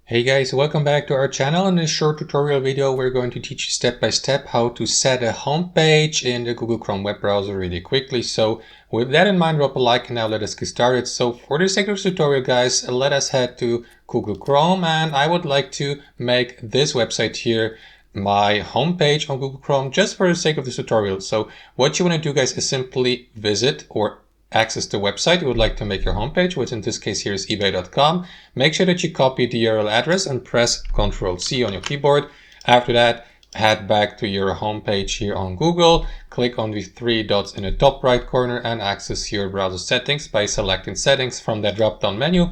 Hey guys, welcome back to our channel. In this short tutorial video, we're going to teach you step by step how to set a home page in the Google Chrome web browser really quickly. So with that in mind, drop a like and now let us get started. So for the sake of this tutorial, guys, let us head to Google Chrome, and I would like to make this website here my home page on Google Chrome just for the sake of this tutorial. So what you want to do, guys, is simply visit or access the website you would like to make your homepage, which in this case here is ebay.com. Make sure that you copy the URL address and press Ctrl+C on your keyboard. After that, head back to your homepage here on Google, click on the three dots in the top right corner and access your browser settings by selecting settings from that drop-down menu.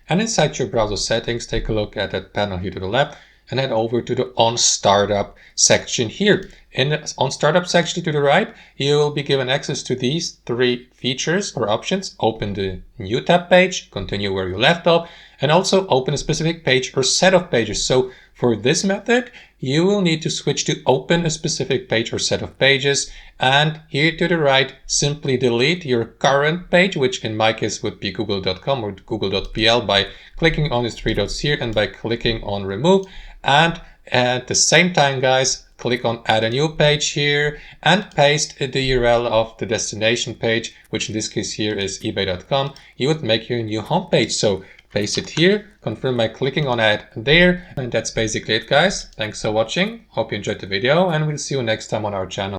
And inside your browser settings, take a look at that panel here to the left and head over to the On Startup section here. In the On Startup section to the right, you will be given access to these three features or options. Open the new tab page, continue where you left off, and also open a specific page or set of pages. So for this method, you will need to switch to open a specific page or set of pages. And here to the right, simply delete your current page, which in my case would be google.com or google.pl, by clicking on these three dots here and by clicking on remove. And at the same time, guys, click on add a new page here and paste the URL of the destination page, which in this case here is ebay.com. You would make your new home page. So paste it here, confirm by clicking on add there. And that's basically it, guys. Thanks for watching. Hope you enjoyed the video and we'll see you next time on our channel.